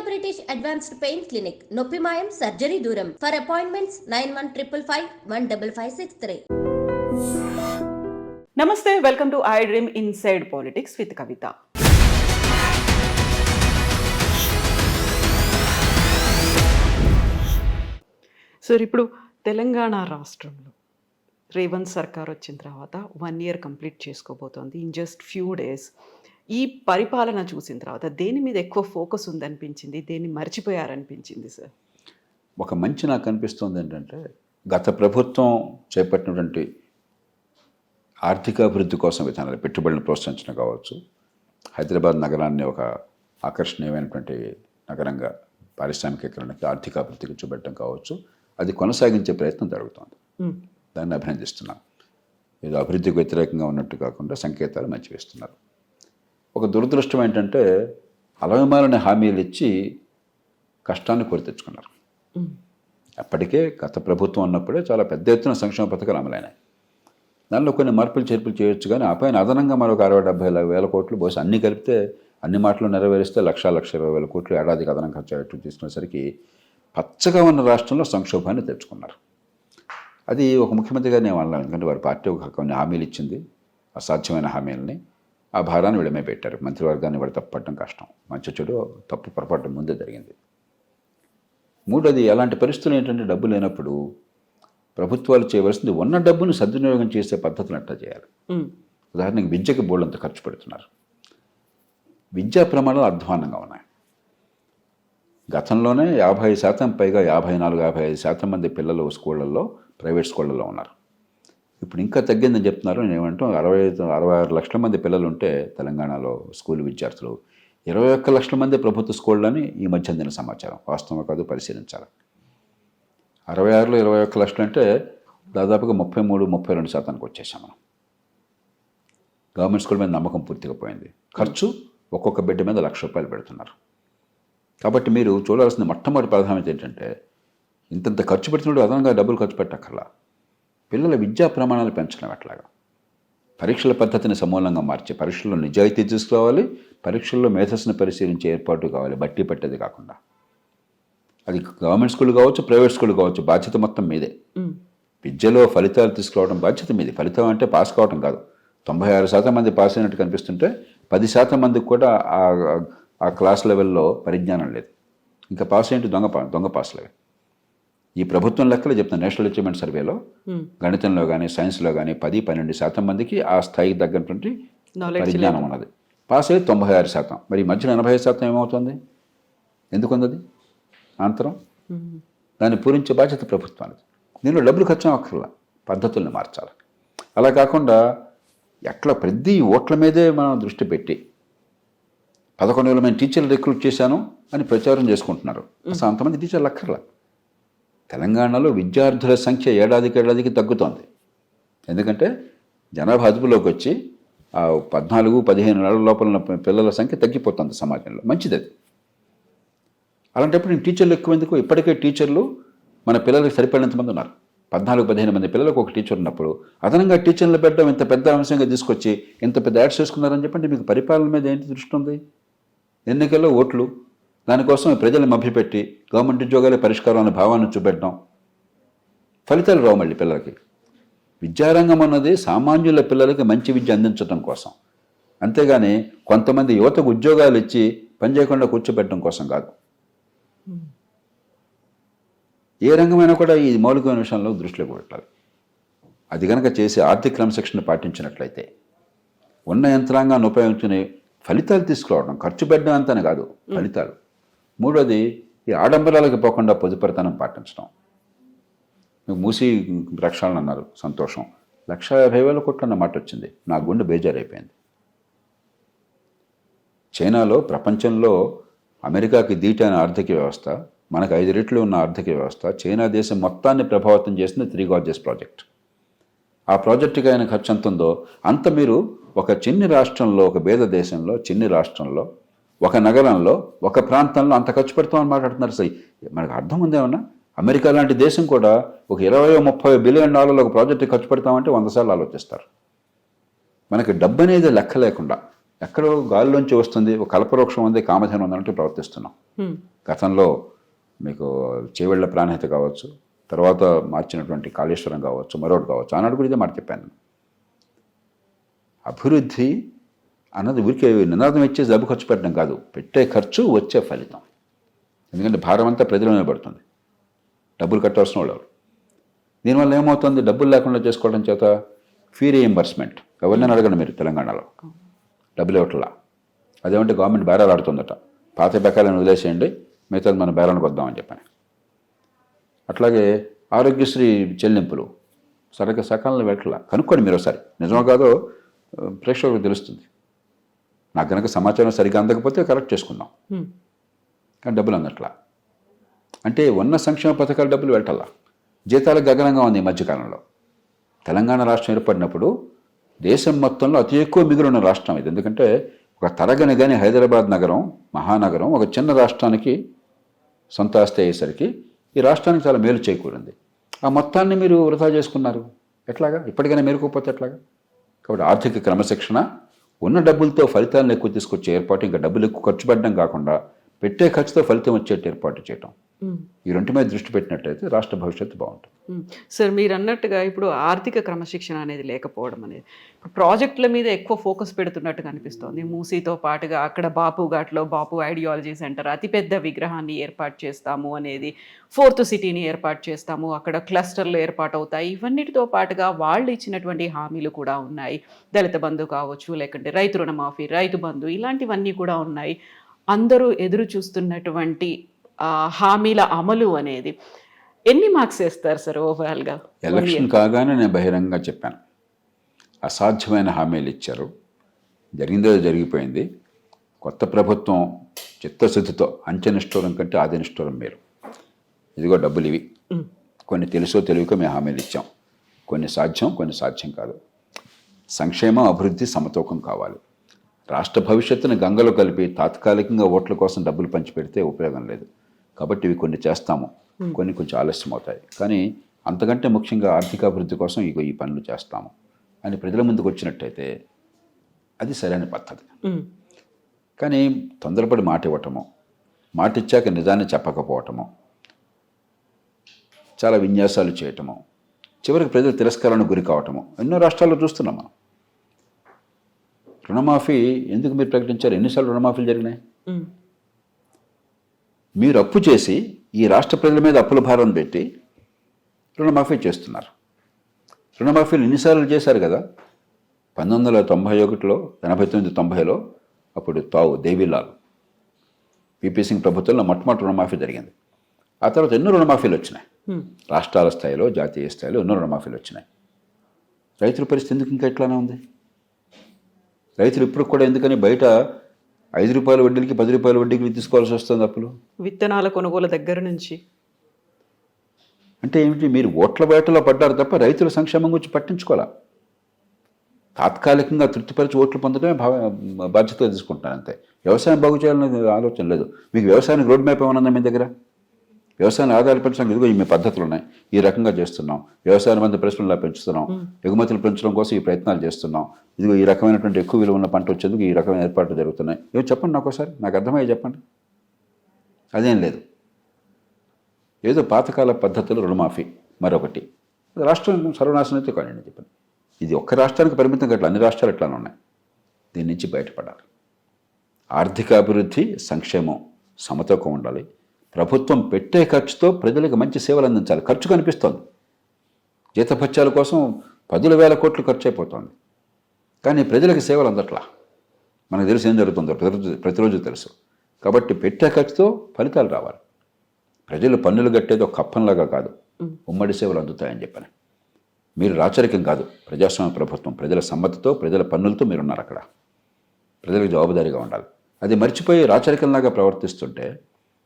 British Advanced Pain Clinic, నొప్పి మాయం surgery దూరం. For appointments 9155515563. నమస్తే, welcome to I dream inside politics with Kavitha. Sir, ఇప్పుడు తెలంగాణ రాష్ట్రంలో రేవంత్ సర్కార్ వచ్చిన తర్వాత 1 year కంప్లీట్ చేసుకోబోతోంది. ఇన్ జస్ట్ ఫ్యూ డేస్ ఈ పరిపాలన చూసిన తర్వాత దేని మీద ఎక్కువ ఫోకస్ ఉందనిపించింది, దేన్ని మర్చిపోయారనిపించింది సార్? ఒక మంచి నాకు అనిపిస్తుంది ఏంటంటే, గత ప్రభుత్వం చేపట్టినటువంటి ఆర్థికాభివృద్ధి కోసం విధానాలు, పెట్టుబడులను ప్రోత్సహించడం కావచ్చు, హైదరాబాద్ నగరాన్ని ఒక ఆకర్షణీయమైనటువంటి నగరంగా పారిశ్రామికీకరణకి, ఆర్థికాభివృద్ధికి చూపెట్టడం కావచ్చు, అది కొనసాగించే ప్రయత్నం జరుగుతోంది. దాన్ని అభినందిస్తున్నాం. ఏదో అభివృద్ధికి వ్యతిరేకంగా ఉన్నట్టు కాకుండా సంకేతాలు మంచి వేస్తున్నారు. ఒక దురదృష్టం ఏంటంటే, అలవిమాలని హామీలు ఇచ్చి కష్టాన్ని కొని తెచ్చుకున్నారు. అప్పటికే గత ప్రభుత్వం ఉన్నప్పుడే చాలా పెద్ద ఎత్తున సంక్షేమ పథకాలు అమలైనాయి. దానిలో కొన్ని మార్పులు చేర్పులు చేయొచ్చు, కానీ ఆ పైన అదనంగా మరొక 60-70 కోట్లు బహుశా అన్నీ కలిపితే అన్ని మాటలు నెరవేరిస్తే 1,20,000 కోట్లు ఏడాదికి అదనం ఖర్చు అయ్యేట్టు తీసుకునేసరికి పచ్చగా ఉన్న రాష్ట్రంలో సంక్షోభాన్ని తెచ్చుకున్నారు. అది ఒక ముఖ్యమంత్రిగా నేను అన్నాను, ఎందుకంటే వారి పార్టీ ఒక కొన్ని హామీలు ఇచ్చింది, అసాధ్యమైన హామీలని, ఆ భారాన్ని విడమే పెట్టారు. మంత్రివర్గాన్ని వాడు తప్పట్టడం కష్టం, మంచి చెడు తప్పు పొరపాటు ముందే జరిగింది. మూడోది, అలాంటి పరిస్థితులు ఏంటంటే డబ్బు లేనప్పుడు ప్రభుత్వాలు చేయవలసింది ఉన్న డబ్బును సద్వినియోగం చేసే పద్ధతులు ఎట్లా చేయాలి. ఉదాహరణకి విద్యకి బోర్డంత ఖర్చు పెడుతున్నారు. విద్యా ప్రమాణాలు అధ్వాన్నంగా ఉన్నాయి. గతంలోనే 50% పైగా 54-55% మంది పిల్లలు స్కూళ్ళల్లో, ప్రైవేట్ స్కూళ్ళల్లో ఉన్నారు. ఇప్పుడు ఇంకా తగ్గిందని చెప్తున్నారు. నేనేమంటాం, 66 లక్షల మంది పిల్లలు ఉంటే తెలంగాణలో స్కూల్ విద్యార్థులు, 21 లక్షల మంది ప్రభుత్వ స్కూళ్ళని ఈ మధ్య అందిన సమాచారం. వాస్తవం కాదు, పరిశీలించాలి. 66లో 21 లక్షలు అంటే దాదాపుగా 33-32% వచ్చేసాం మనం. గవర్నమెంట్ స్కూల్ మీద నమ్మకం పూర్తిగా పోయింది. ఖర్చు ఒక్కొక్క బిడ్డ మీద ₹1,00,000 పెడుతున్నారు. కాబట్టి మీరు చూడాల్సిన మొట్టమొదటి ప్రాధాన్యత ఏంటంటే, ఇంతంత ఖర్చు పెడుతున్నాడు అదనంగా డబ్బులు ఖర్చు పెట్టక్కర్లా. పిల్లల విద్యా ప్రమాణాలు పెంచడం ఎట్లాగా, పరీక్షల పద్ధతిని సమూలంగా మార్చి పరీక్షల్లో నిజాయితీ తీసుకురావాలి, పరీక్షల్లో మేధస్సును పరిశీలించే ఏర్పాటు కావాలి, బట్టి పట్టేది కాకుండా. అది గవర్నమెంట్ స్కూల్ కావచ్చు, ప్రైవేట్ స్కూల్ కావచ్చు, బాధ్యత మొత్తం మీదే. విద్యలో ఫలితాలు తీసుకురావడం బాధ్యత మీది. ఫలితం అంటే పాస్ కావడం కాదు. 96% మంది పాస్ అయినట్టు కనిపిస్తుంటే 10% మందికి కూడా ఆ క్లాస్ లెవెల్లో పరిజ్ఞానం లేదు. ఇంకా పాస్ ఏంటి, దొంగ పాస్లవే. ఈ ప్రభుత్వం లెక్కలు చెప్తాను. నేషనల్ అచీవ్మెంట్ సర్వేలో గణితంలో కానీ సైన్స్లో కానీ 10-12% మందికి ఆ స్థాయికి తగ్గటువంటి పరిజ్ఞానం ఉన్నది. పాస్ అయ్యి 96%. మరి ఈ మధ్యన 85% ఏమవుతుంది? ఎందుకుంది అది అంతరం? దాన్ని పూరించే బాధ్యత ప్రభుత్వానికి. దీనిలో డబ్బులు ఖర్చు అక్కర్లా, పద్ధతుల్ని మార్చాలి. అలా కాకుండా ఎట్లా ప్రతి ఓట్ల మీదే మనం దృష్టి పెట్టి 11,000 మంది టీచర్లు రిక్రూట్ చేశాను అని ప్రచారం చేసుకుంటున్నారు. అసలు అంతమంది టీచర్లు అక్కర్లా. తెలంగాణలో విద్యార్థుల సంఖ్య ఏడాదికి తగ్గుతోంది. ఎందుకంటే జనాభా అదుపులోకి వచ్చి ఆ 14-15 ఏళ్ల లోపల ఉన్న పిల్లల సంఖ్య తగ్గిపోతుంది సమాజంలో. మంచిది అది. అలాంటప్పుడు నేను టీచర్లు ఎక్కువ ఎందుకు? ఇప్పటికే టీచర్లు మన పిల్లలకి సరిపడినంతమంది ఉన్నారు. 14-15 మంది పిల్లలకు ఒక టీచర్ ఉన్నప్పుడు అదనంగా టీచర్లు పెట్టడం ఇంత పెద్ద అంశంగా తీసుకొచ్చి ఇంత పెద్ద యాడ్స్ చేసుకున్నారని చెప్పండి. మీకు పరిపాలన మీద ఏంటి దృష్టి ఉంది? ఎన్నికల్లో ఓట్లు, దానికోసం ప్రజల్ని మభ్యపెట్టి గవర్నమెంట్ ఉద్యోగాలే పరిష్కారం అనే భావాన్ని చూపెట్టడం, ఫలితాలు రావు మళ్ళీ పిల్లలకి. విద్యారంగం అన్నది సామాన్యుల పిల్లలకి మంచి విద్య అందించడం కోసం, అంతేగాని కొంతమంది యువతకు ఉద్యోగాలు ఇచ్చి పని చేయకుండా కూర్చోబెట్టడం కోసం కాదు. ఏ రంగమైనా కూడా ఈ మౌలికమైన విషయంలో దృష్టిలో పెట్టాలి. అది కనుక చేసి ఆర్థిక క్రమశిక్షణ పాటించినట్లయితే ఉన్న యంత్రాంగాన్ని ఉపయోగించుకుని ఫలితాలు తీసుకురావడం, ఖర్చు పెట్టడం అంతనే కాదు, ఫలితాలు. మూడోది, ఈ ఆడంబరాలకు పోకుండా పొదుపరితనం పాటించడం. మూసి ప్రక్షాళన అన్నారు, సంతోషం. 1,50,000 కోట్లు అన్న మాట వచ్చింది. నా గుండె బేజారైపోయింది. చైనాలో ప్రపంచంలో అమెరికాకి దీటైన ఆర్థిక వ్యవస్థ, మనకు 5 రెట్లు ఉన్న ఆర్థిక వ్యవస్థ, చైనా దేశం మొత్తాన్ని ప్రభావితం చేసింది 3 Gorges ప్రాజెక్ట్. ఆ ప్రాజెక్టుకి అయిన ఖర్చు ఎంత ఉందో అంత మీరు ఒక చిన్ని రాష్ట్రంలో, ఒక పేద దేశంలో, చిన్ని రాష్ట్రంలో, ఒక నగరంలో, ఒక ప్రాంతంలో అంత ఖర్చు పెడతామని మాట్లాడుతున్నారు. సై మనకు అర్థం ఉందేమన్నా? అమెరికా లాంటి దేశం కూడా ఒక $20-30 బిలియన్ ఒక ప్రాజెక్టు ఖర్చు పెడతామంటే 100 సార్లు ఆలోచిస్తారు. మనకి డబ్బు అనేది లెక్క లేకుండా ఎక్కడో గాలిలోంచి వస్తుంది, ఒక కల్పవృక్షం ఉంది, కామధేను ఉందంటే ప్రవర్తిస్తున్నాం. గతంలో మీకు చేవెళ్ల ప్రాణహిత కావచ్చు, తర్వాత మార్చినటువంటి కాళేశ్వరం కావచ్చు, మరొకటి కావచ్చు, ఆనాడు కూడా ఇదే మాట చెప్పాను. అభివృద్ధి అన్నది ఊరికే నినాదం ఇచ్చే డబ్బు ఖర్చు పెట్టడం కాదు, పెట్టే ఖర్చు వచ్చే ఫలితం. ఎందుకంటే భారం అంతా ప్రజల మీద పడుతుంది, డబ్బులు కట్టాల్సిన వాళ్ళు. దీనివల్ల ఏమవుతుంది, డబ్బులు లేకుండా చేసుకోవడం చేత ఫీ రీఎంబర్స్మెంట్ ఎవరినైనా అడగండి మీరు తెలంగాణలో, డబ్బులు ఇవ్వట్లా. అదేమంటే గవర్నమెంట్ బేరాలు ఆడుతుందట, పాత బకాయిలను వదిలేసేయండి, మిగతాది మన బేరానికి వద్దామని చెప్పని. అట్లాగే ఆరోగ్యశ్రీ చెల్లింపులు సకాలంలో పెట్టలా. కనుక్కోండి మీరు ఒకసారి, నిజమో కాదో ప్రేక్షకులకు తెలుస్తుంది. నాకు కనుక సమాచారం సరిగ్గా అందకపోతే కరెక్ట్ చేసుకుందాం. కానీ డబ్బులు అందట్లా. అంటే ఉన్న సంక్షేమ పథకాల డబ్బులు వెళ్ళాలా. జీతాలకు గగనంగా ఉంది ఈ మధ్యకాలంలో. తెలంగాణ రాష్ట్రం ఏర్పడినప్పుడు దేశం మొత్తంలో అతి ఎక్కువ మిగిలిన రాష్ట్రం ఇది. ఎందుకంటే ఒక తరగని కానీ హైదరాబాద్ నగరం, మహానగరం ఒక చిన్న రాష్ట్రానికి సొంత ఆస్తి అయ్యేసరికి ఈ రాష్ట్రానికి చాలా మేలు చేకూరింది. ఆ మొత్తాన్ని మీరు వృధా చేసుకున్నారు. ఎట్లాగా? ఇప్పటికైనా మేలుకోకపోతే ఎట్లాగా? కాబట్టి ఆర్థిక క్రమశిక్షణ, ఉన్న డబ్బులతో ఫలితాలను ఎక్కువ తీసుకొచ్చే ఏర్పాటు, ఇంకా డబ్బులు ఎక్కువ ఖర్చు పెట్టడం కాకుండా పెట్టే ఖర్చుతో ఫలితం వచ్చేట్టు ఏర్పాటు చేయటం, ఈ రెంటి మీద దృష్టి పెట్టినట్టయితే రాష్ట్ర భవిష్యత్తు బాగుంటుంది. సార్, మీరు అన్నట్టుగా ఇప్పుడు ఆర్థిక క్రమశిక్షణ అనేది లేకపోవడం అనేది ప్రాజెక్టుల మీద ఎక్కువ ఫోకస్ పెడుతున్నట్టుగా అనిపిస్తోంది. మూసీతో పాటుగా అక్కడ బాపు ఘాట్లో బాపు ఐడియాలజీ సెంటర్, అతిపెద్ద విగ్రహాన్ని ఏర్పాటు చేస్తాము అనేది, 4th సిటీని ఏర్పాటు చేస్తాము, అక్కడ క్లస్టర్లు ఏర్పాటు అవుతాయి. ఇవన్నిటితో పాటుగా వాళ్ళు ఇచ్చినటువంటి హామీలు కూడా ఉన్నాయి. దళిత బంధు కావచ్చు, లేకుంటే రైతు రుణమాఫీ, రైతు బంధు, ఇలాంటివన్నీ కూడా ఉన్నాయి. అందరూ ఎదురు చూస్తున్నటువంటి హామీల అమలు అనేది ఎన్ని మార్క్స్ వేస్తారు సార్ ఓవరాల్గా? ఎలక్షన్ కాగానే నేను బహిరంగంగా చెప్పాను, అసాధ్యమైన హామీలు ఇచ్చారు, జరిగిందో జరిగిపోయింది. కొత్త ప్రభుత్వం చిత్తశుద్ధితో, అంచెనిష్ఠూరం కంటే ఆదినిష్ఠూరం మేలు. ఇదిగో డబ్బులు ఇవి, కొన్ని తెలుసో తెలియకో మేము హామీలు ఇచ్చాం, కొన్ని సాధ్యం, కొన్ని సాధ్యం కాదు. సంక్షేమం, అభివృద్ధి సమతూకం కావాలి. రాష్ట్ర భవిష్యత్తును గంగలో కలిపి తాత్కాలికంగా ఓట్ల కోసం డబ్బులు పంచిపెడితే ఉపయోగం లేదు. కాబట్టి ఇవి కొన్ని చేస్తాము, కొన్ని కొంచెం ఆలస్యం అవుతాయి. కానీ అంతకంటే ముఖ్యంగా ఆర్థికాభివృద్ధి కోసం ఇగో ఈ పనులు చేస్తాము అని ప్రజల ముందుకు వచ్చినట్టయితే అది సరైన పద్ధతి. కానీ తొందరపడి మాట ఇవ్వటము, మాట ఇచ్చాక నిజాన్ని చెప్పకపోవటము, చాలా విన్యాసాలు చేయటము, చివరికి ప్రజలు తిరస్కారానికి గురి కావటము ఎన్నో రాష్ట్రాల్లో చూస్తున్నాం మనం. రుణమాఫీ ఎందుకు మీరు ప్రకటించారు? ఎన్నిసార్లు రుణమాఫీలు జరిగినాయి? మీరు అప్పు చేసి ఈ రాష్ట్ర ప్రజల మీద అప్పుల భారం పెట్టి రుణమాఫీ చేస్తున్నారు. రుణమాఫీలు ఎన్నిసార్లు చేశారు కదా. 1991లో, 89, 90లో అప్పుడు తావు దేవీలాల్, పిపి సింగ్ ప్రభుత్వంలో మొట్టమొదటి రుణమాఫీ జరిగింది. ఆ తర్వాత ఎన్నో రుణమాఫీలు వచ్చినాయి, రాష్ట్రాల స్థాయిలో, జాతీయ స్థాయిలో ఎన్నో రుణమాఫీలు వచ్చినాయి. రైతుల పరిస్థితి ఎందుకు ఇంకా ఎట్లానే ఉంది? రైతులు ఇప్పుడు కూడా ఎందుకని బయట 5 రూపాయల వడ్డీలకి 10 రూపాయల వడ్డీకి తీసుకోవాల్సి వస్తుంది అప్పులు? విత్తనాల కొనుగోలు దగ్గర నుంచి. అంటే ఏమిటి? మీరు ఓట్ల వేటలో పడ్డారు తప్ప రైతుల సంక్షేమం గురించి పట్టించుకోవాలా. తాత్కాలికంగా తృప్తిపరిచి ఓట్లు పొందడమే బాధ్యతగా తీసుకుంటాను అంతే. వ్యవసాయం బాగు చేయాలనే ఆలోచన లేదు మీకు. వ్యవసాయానికి రోడ్ మ్యాప్ ఏమన్నా మీ దగ్గర? వ్యవసాయాన్ని ఆదాయాలు పెంచడానికి ఇదిగో మీ పద్ధతులు ఉన్నాయి, ఈ రకంగా చేస్తున్నాం. వ్యవసాయం మంది పరిశ్రమలా పెంచుతున్నాం, ఎగుమతులు పెంచడం కోసం ఈ ప్రయత్నాలు చేస్తున్నాం. ఇదిగో ఈ రకమైనటువంటి ఎక్కువ విలువ ఉన్న పంట వచ్చేందుకు ఈ రకమైన ఏర్పాట్లు జరుగుతున్నాయి. ఏమో చెప్పండి నాకు ఒకసారి, నాకు అర్థమయ్యే చెప్పండి. అదేం లేదు. ఏదో పాతకాల పద్ధతులు రుణమాఫీ, మరొకటి రాష్ట్రం సర్వనాశనం అయితే కానీ చెప్పండి. ఇది ఒక్క రాష్ట్రానికి పరిమితం గట్ల, అన్ని రాష్ట్రాలు ఎట్లానే ఉన్నాయి. దీని నుంచి బయటపడాలి. ఆర్థిక అభివృద్ధి, సంక్షేమం సమతూకం ఉండాలి. ప్రభుత్వం పెట్టే ఖర్చుతో ప్రజలకు మంచి సేవలు అందించాలి. ఖర్చు కనిపిస్తోంది, జీతభత్యాల కోసం 10,000 కోట్లు ఖర్చు అయిపోతుంది, కానీ ప్రజలకు సేవలు అందట్లా. మనకు తెలుసు ఏం జరుగుతుందో, ప్రతిరోజు తెలుసు. కాబట్టి పెట్టే ఖర్చుతో ఫలితాలు రావాలి. ప్రజలు పన్నులు కట్టేది ఒక కప్పంలాగా కాదు, ఉమ్మడి సేవలు అందుతాయని చెప్పని. మీరు రాచరికం కాదు, ప్రజాస్వామ్య ప్రభుత్వం. ప్రజల సమ్మతితో, ప్రజల పన్నులతో మీరున్నారు అక్కడ. ప్రజలకు జవాబుదారీగా ఉండాలి. అది మర్చిపోయి రాచరికంలాగా ప్రవర్తిస్తుంటే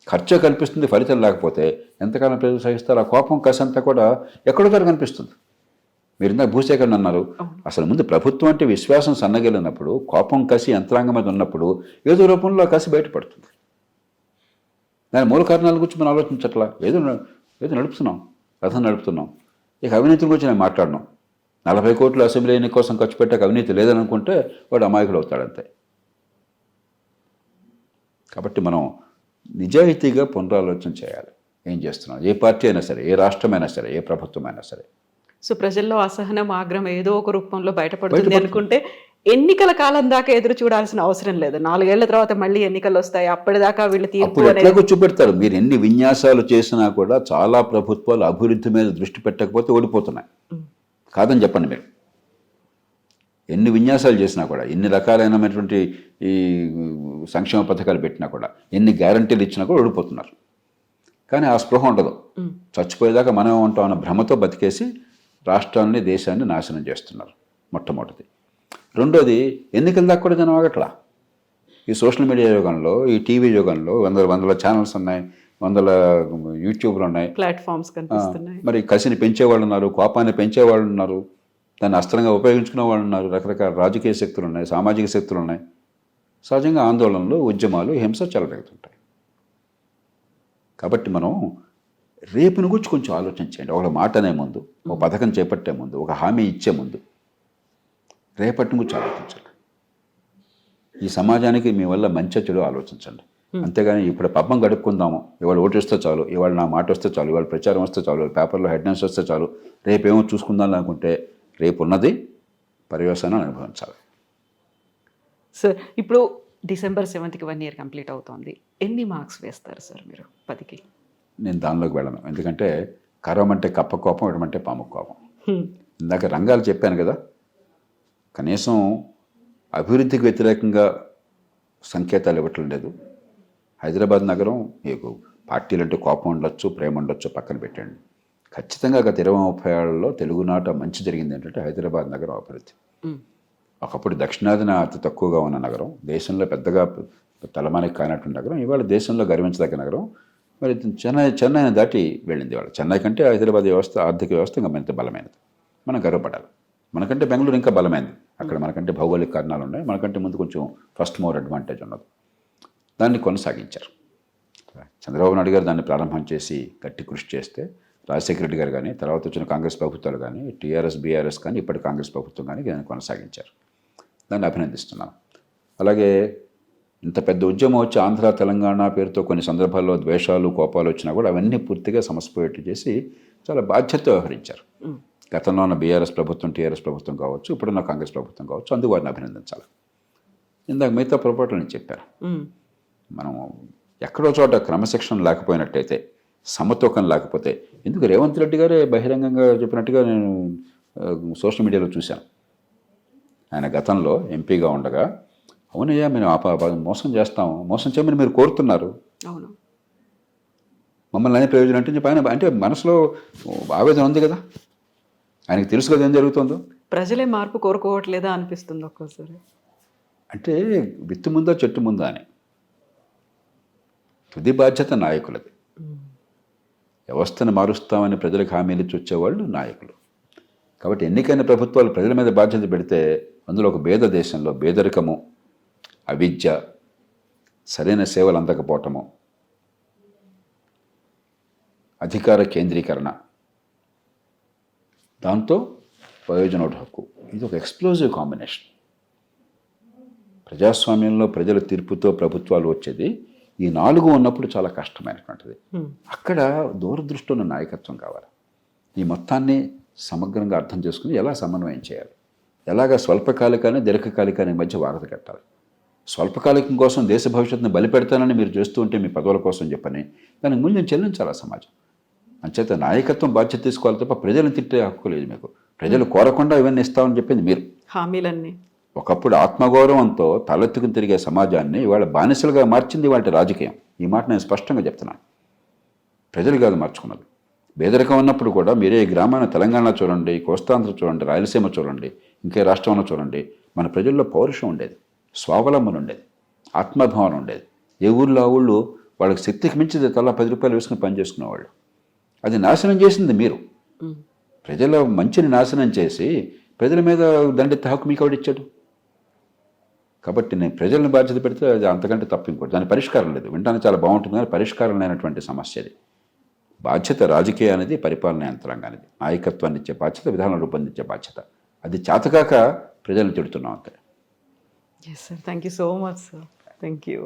ఖర్చు కనిపిస్తుంది, ఫలితం లేకపోతే ఎంతకాలం ప్రజలు సహిస్తారు? ఆ కోపం కసి అంతా కూడా ఎక్కడో దగ్గర కనిపిస్తుంది. మీరు ఇందాక భూసేకరణ అన్నారు. అసలు ముందు ప్రభుత్వం అంటే విశ్వాసం సన్నగిలినప్పుడు, కోపం కసి యంత్రాంగం మీద ఉన్నప్పుడు ఏదో రూపంలో కసి బయటపడుతుంది. దాని మూల కారణాల గురించి మనం ఆలోచించట్లా. ఏదో నడుపుతున్నాం, రథం నడుపుతున్నాం. ఇక అవినీతి గురించి నేను మాట్లాడినాం. 40 కోట్లు అసెంబ్లీ ఎన్నిక కోసం ఖర్చు పెట్టాక అవినీతి లేదని అనుకుంటే వాడు అమాయకుడు అవుతాడంతే. కాబట్టి మనం నిజాయితీగా పునరాలోచన చేయాలి. ఏం చేస్తున్నాం, ఏ పార్టీ అయినా సరే, ఏ రాష్ట్రమైనా సరే, ఏ ప్రభుత్వం అయినా సరే. సో ప్రజల్లో అసహనం, ఆగ్రహం ఏదో ఒక రూపంలో బయటపడుతుంది అనుకుంటే ఎన్నికల కాలం దాకా ఎదురు చూడాల్సిన అవసరం లేదు. 4 ఏళ్ల తర్వాత మళ్ళీ ఎన్నికలు వస్తాయి, అప్పటిదాకా వీళ్ళు తీర్పు అప్పుడు ఎట్లాగో చూపెడతారు. మీరు ఎన్ని విన్యాసాలు చేసినా కూడా చాలా ప్రభుత్వాలు అభివృద్ధి మీద దృష్టి పెట్టకపోతే ఓడిపోతున్నాయి. కాదని చెప్పండి మీరు. ఎన్ని విన్యాసాలు చేసినా కూడా, ఎన్ని రకాలైనటువంటి ఈ సంక్షేమ పథకాలు పెట్టినా కూడా, ఎన్ని గ్యారంటీలు ఇచ్చినా కూడా ఓడిపోతున్నారు. కానీ ఆ స్పృహ ఉండదు. చచ్చిపోయేదాకా మనం ఉంటాం అన్న భ్రమతో బతికేసి రాష్ట్రాన్ని, దేశాన్ని నాశనం చేస్తున్నారు. మొట్టమొదటిది. రెండోది, ఎన్నికల దాకా కూడా జనం ఆగట్లా. ఈ సోషల్ మీడియా యుగంలో, ఈ టీవీ యుగంలో వందల ఛానల్స్ ఉన్నాయి, 100 యూట్యూబ్లు ఉన్నాయి, ప్లాట్ఫామ్స్ కనిపిస్తున్నాయి. మరి కసిని పెంచేవాళ్ళు ఉన్నారు, కోపాన్ని పెంచేవాళ్ళు ఉన్నారు, దాన్ని అస్త్రంగా ఉపయోగించుకునే వాళ్ళు ఉన్నారు, రకరకాల రాజకీయ శక్తులు ఉన్నాయి, సామాజిక శక్తులు ఉన్నాయి. సహజంగా ఆందోళనలు, ఉద్యమాలు, హింస చెలరేగుతుంటాయి. కాబట్టి మనం రేపుని గురించి కొంచెం ఆలోచించండి. ఒక మాట అనే ముందు, ఒక పథకం చేపట్టే ముందు, ఒక హామీ ఇచ్చే ముందు రేపటిని గురించి ఆలోచించాలి. ఈ సమాజానికి మీ వల్ల మంచి చెడు ఆలోచించండి. అంతేగాని ఇప్పుడు పబ్బం గడుపుకుందాము, ఇవాళ ఓటు వస్తే చాలు, ఇవాళ నా మాట వస్తే చాలు, ఇవాళ ప్రచారం వస్తే చాలు, పేపర్లో హెడ్లైన్స్ వస్తే చాలు, రేపేమో చూసుకుందాం అనుకుంటే రేపు ఉన్నది పర్యవసానాన్ని అనుభవించాలి. సార్ ఇప్పుడు December 7th 1 year కంప్లీట్ అవుతోంది. ఎన్ని మార్క్స్ వేస్తారు సార్ మీరు 10కి? నేను దానిలోకి వెళ్ళను. ఎందుకంటే కరవమంటే కప్ప కోపం, ఇవ్వమంటే పాము కోపం. ఇందాక రంగాలు చెప్పాను కదా, కనీసం అభివృద్ధికి వ్యతిరేకంగా సంకేతాలు ఇవ్వటం లేదు. హైదరాబాద్ నగరం, మీకు పార్టీలు అంటే కోపం ఉండొచ్చు, ప్రేమ ఉండొచ్చు, పక్కన పెట్టండి. ఖచ్చితంగా గత 20-30 ఏళ్లలో తెలుగునాట మంచి జరిగింది ఏంటంటే హైదరాబాద్ నగరం అభివృద్ధి. ఒకప్పుడు దక్షిణాదిన అతి తక్కువగా ఉన్న నగరం, దేశంలో పెద్దగా తలమానికి కానటువంటి నగరం, ఇవాళ దేశంలో గర్వించదగ్గ నగరం. మరి చెన్నైని దాటి వెళ్ళింది. ఇవాళ చెన్నై కంటే హైదరాబాద్ వ్యవస్థ, ఆర్థిక వ్యవస్థ ఇంకా మరింత బలమైనది. మనం గర్వపడాలి. మనకంటే బెంగళూరు ఇంకా బలమైనది. అక్కడ మనకంటే భౌగోళిక కారణాలు ఉన్నాయి, మనకంటే ముందు కొంచెం ఫస్ట్ మోర్ అడ్వాంటేజ్ ఉన్నది. దాన్ని కొనసాగించారు. చంద్రబాబు నాయుడు గారు దాన్ని ప్రారంభం చేసి గట్టి కృషి చేస్తే, రాజశేఖర రెడ్డి గారు కానీ, తర్వాత వచ్చిన కాంగ్రెస్ ప్రభుత్వాలు కానీ, టీఆర్ఎస్, బీఆర్ఎస్ కానీ, ఇప్పటి కాంగ్రెస్ ప్రభుత్వం కానీ దాన్ని కొనసాగించారు. దాన్ని అభినందిస్తున్నాను. అలాగే ఇంత పెద్ద ఉద్యమం వచ్చి ఆంధ్ర, తెలంగాణ పేరుతో కొన్ని సందర్భాల్లో ద్వేషాలు, కోపాలు వచ్చినా కూడా అవన్నీ పూర్తిగా సమసిపోయేట్టు చేసి చాలా బాధ్యత వ్యవహరించారు. గతంలో ఉన్న బీఆర్ఎస్ ప్రభుత్వం, టీఆర్ఎస్ ప్రభుత్వం కావచ్చు, ఇప్పుడున్న కాంగ్రెస్ ప్రభుత్వం కావచ్చు, అందుకు వారిని అభినందించాలి. ఇందాక మిగతా పొరపాట్లు నేను చెప్పాను. మనం ఎక్కడో చోట క్రమశిక్షణ లేకపోయినట్టయితే, సమతూకం లేకపోతే, ఎందుకు రేవంత్ రెడ్డి గారే బహిరంగంగా చెప్పినట్టుగా నేను సోషల్ మీడియాలో చూశాను. ఆయన గతంలో ఎంపీగా ఉండగా, అవునయ్యా మేము మోసం చేస్తాము, మోసం చేయమని మీరు కోరుతున్నారు, అవును, మమ్మల్ని అనే ప్రయోజనం అంటే చెప్పి ఆయన అంటే మనసులో ఆవేదన ఉంది కదా, ఆయనకి తెలుసు కదా ఏం జరుగుతుందో. ప్రజలే మార్పు కోరుకోవట్లేదా అనిపిస్తుంది ఒక్కోసారి. అంటే విత్తు ముందా చెట్టు ముందా అని. తుది బాధ్యత నాయకులది. వ్యవస్థను మారుస్తామని ప్రజలకు హామీలు ఇచ్చి వచ్చేవాళ్ళు నాయకులు. కాబట్టి ఎన్నికైన ప్రభుత్వాలు ప్రజల మీద బాధ్యత పెడితే, అందులో ఒక పేద దేశంలో పేదరికము, అవిద్య, సరైన సేవలు అందకపోవటము, అధికార కేంద్రీకరణ, దాంతో ప్రయోజనోటు హక్కు, ఇది ఒక ఎక్స్ప్లోజివ్ కాంబినేషన్. ప్రజాస్వామ్యంలో ప్రజల తీర్పుతో ప్రభుత్వాలు వచ్చేది ఈ 4 ఉన్నప్పుడు చాలా కష్టమైనటువంటిది. అక్కడ దూరదృష్టి ఉన్న నాయకత్వం కావాలి. ఈ మొత్తాన్ని సమగ్రంగా అర్థం చేసుకుని ఎలా సమన్వయం చేయాలి, ఎలాగ స్వల్పకాలికాన్ని, దీర్ఘకాలికానికి మధ్య వారధి కట్టాలి. స్వల్పకాలికం కోసం దేశ భవిష్యత్తును బలిపెడతానని మీరు చేస్తూ ఉంటే మీ పదవుల కోసం చెప్పని దానికి మూల్యం చెల్లించాలి సమాజం. అంచేత నాయకత్వం బాధ్యత తీసుకోవాలి తప్ప ప్రజలను తిట్టే హక్కు లేదు మీకు. ప్రజలు కోరకుండా ఇవన్నీ ఇస్తామని చెప్పింది మీరు. హామీలన్నీ ఒకప్పుడు ఆత్మగౌరవంతో తలెత్తుకుని తిరిగే సమాజాన్ని ఇవాళ బానిసలుగా మార్చింది వాటి రాజకీయం. ఈ మాట నేను స్పష్టంగా చెప్తున్నాను. ప్రజలు కాదు మార్చుకున్నది. పేదరికం ఉన్నప్పుడు కూడా మీరే ఈ గ్రామాన్ని తెలంగాణ చూడండి, కోస్తాంధ్ర చూడండి, రాయలసీమ చూడండి, ఇంకే రాష్ట్రంలో చూడండి, మన ప్రజల్లో పౌరుషం ఉండేది, స్వావలంబన ఉండేది, ఆత్మభావన ఉండేది. ఏ ఊళ్ళో ఆ ఊళ్ళు వాళ్ళకి శక్తికి మించిది తలా 10 రూపాయలు వేసుకుని పనిచేసుకునేవాళ్ళు. అది నాశనం చేసింది మీరు. ప్రజల మంచిని నాశనం చేసి ప్రజల మీద దండెత్తే హక్కు మీకు ఎవడిచ్చాడు? కాబట్టి నేను ప్రజలను బాధ్యత పెడితే అది అంతకంటే తప్పు ఇంకోటి. దాని పరిష్కారం లేదు. వినడానికి చాలా బాగుంటుంది కానీ పరిష్కారం లేనటువంటి సమస్య అది. బాధ్యత రాజకీయానికి, పరిపాలన యంత్రాంగానికి, నాయకత్వాన్ని ఇచ్చే బాధ్యత, విధానం రూపొందించే బాధ్యత. అది చేతకాక ప్రజలను తిడుతున్నాం అంతే. Yes sir, thank you so much sir. Thank you.